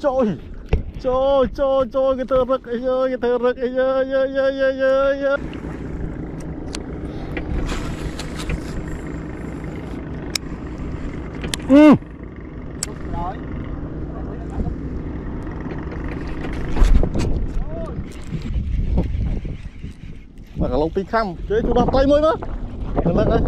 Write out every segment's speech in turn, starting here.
Trôi trôi cái thơ rực ấy ơi, cái thơ rực ấy ơi. Mà cả lông tí khăm chứ chú đọc tay mới nữa lần lần đấy.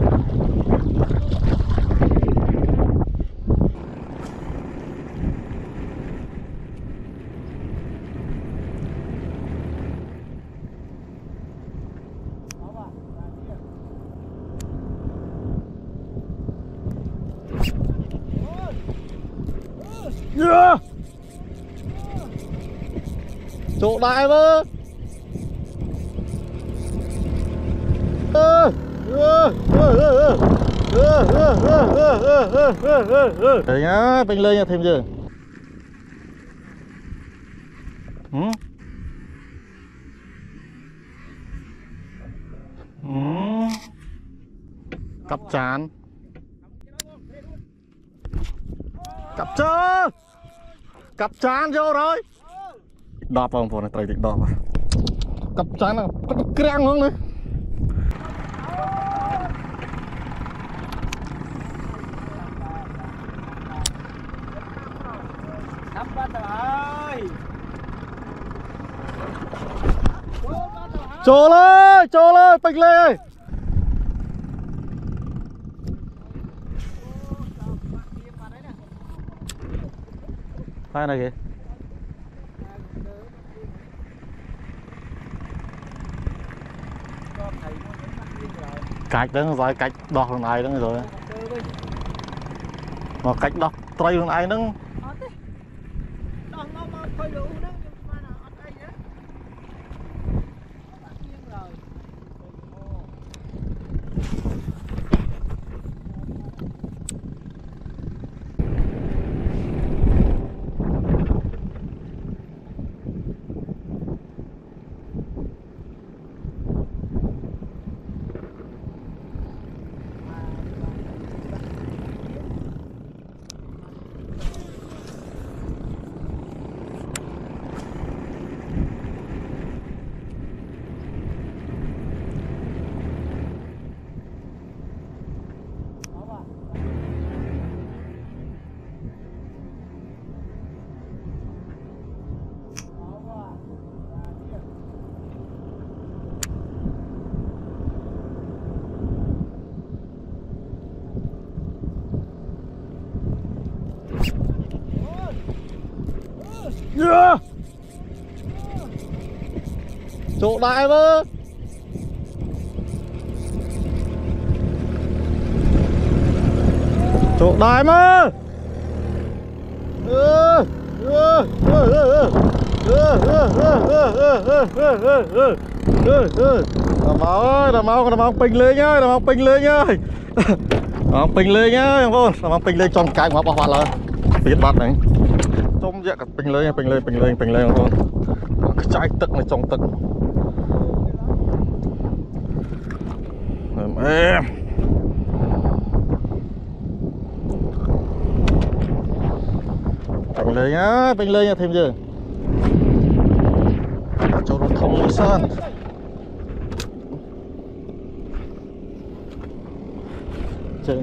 Yeah. Chỗ đại mà. Đấy nhá, bênh lên nha thêm chưa? Cặp chán. Cặp chơ. Cặp chán vô rồi. Đọp vào phòng này, tay định đọp vào. Cặp chán nào, có krang không đấy. Trồ lên, bịch lên. Tay này kìa. Cách đó rồi, cách đọt thằng này đó rồi. Mà cách đọt tray thằng này nó. Yeah. Chỗ đại mà. Chỗ đại mà. Đảm bảo ping lên nhá, đảm bảo ping lên nhá. Ping lên nhá, không có, đảm bảo ping lên trong cái mà bảo hoạt là biết bắt này. Trong dạ cả ping lên không có. Cái trái tức này trong tức. Em. Ping lên nhá thêm chưa? Chỗ nó thông sơn. Chơi.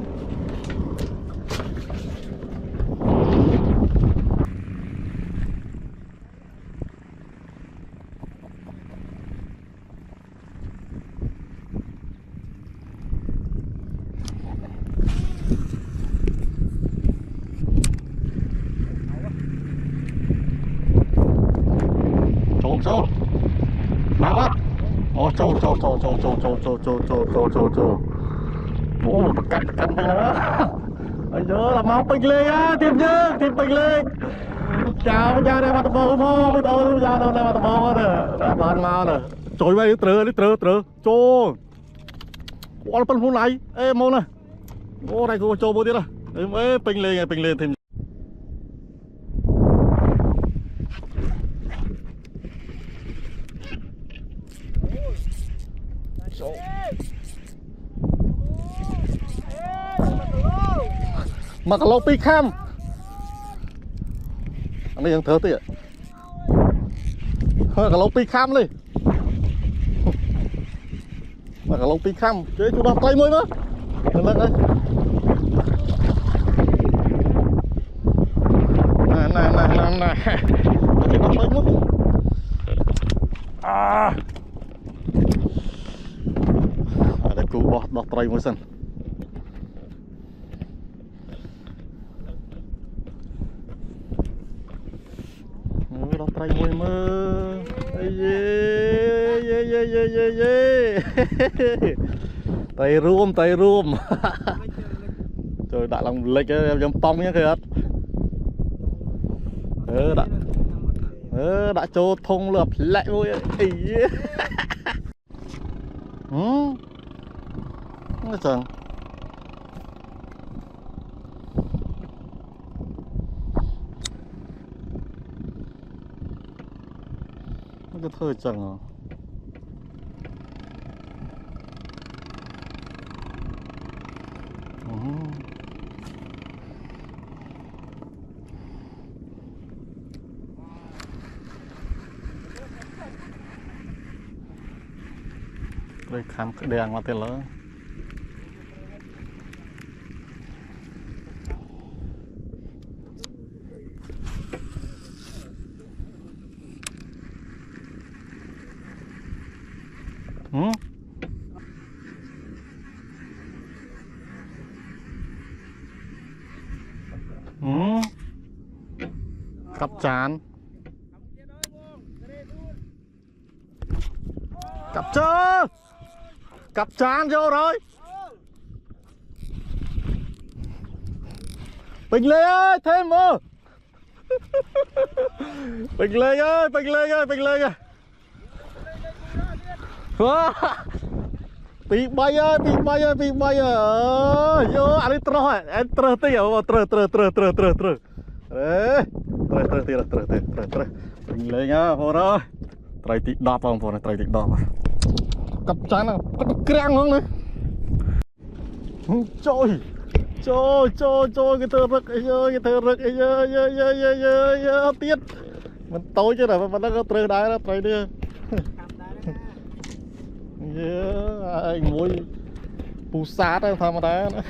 Trâu đá bắt. Ồ trâu ủa mà cắt này nữa. Bây giờ là máu ping lên á, thêm ping lên. Chào đây mặt bò bây giờ ra đâu đây mặt bò nè, bạn mau nè. Trời ơi trơ. Trâu. Ủa phân phun này, ê môn nè. Ô này cô trâu bố tiếp à. Ê ping lên thêm. Mà cả lô pi kham anh ấyยังthở tí ạ cả lâu pi kham đi mà cả lâu pi kham chứ chú đọc tay mới nữa lên đây nè chỉ đọc tay mới để cô đọc tay mới xem đọc tay mới tay rùm trời đã lòng lệch em dâm pong nhá kìa đã cho thông lợp lại vui ý nó chẳng cái thơ chẳng à đây khám cái đèn mà tiền lớn cặp chán cặp chơ cặp chán vô rồi Bình Lê ơi thêm vô Bình Lê ơi bị bay ơi vô anh ấy trơ tí ở trơ Bình Lê nhá vô rồi trai tí đọc không vô này trai tí đọc cặp chán nào cặp krang không này trôi cái thơ rực tiết mình tối chứ nào mà nó có trơ đáy đó trai đưa anh muối pu sát đó thầm đá đó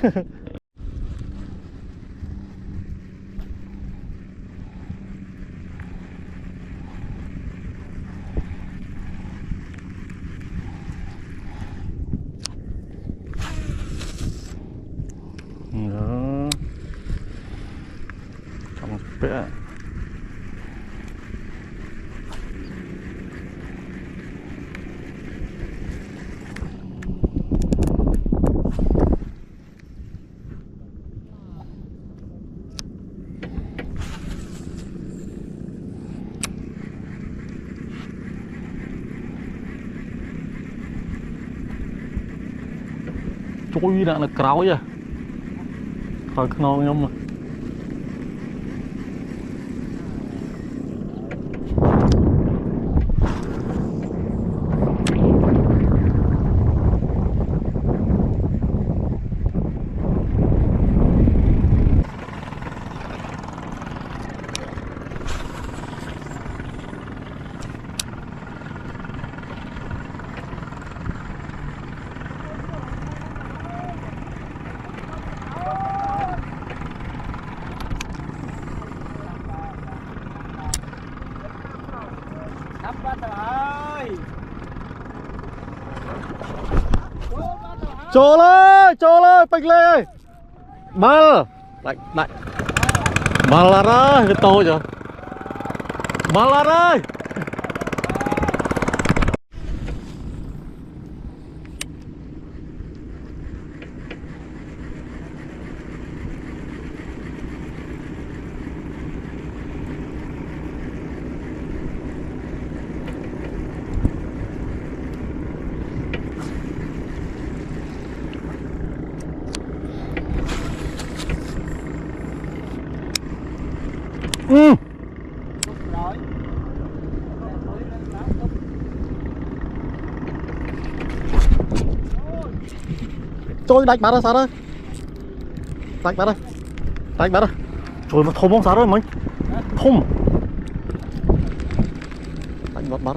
trong bể chui đã là cáo vậy khỏi non không mà Trồ lên Bình Lê ơi bal đại bal ơi cái tôi rồi bal ơi trôi đánh bắn ra sao đây đánh bắn đây trời mà thôm không sao rồi mình thôm anh ngọt bát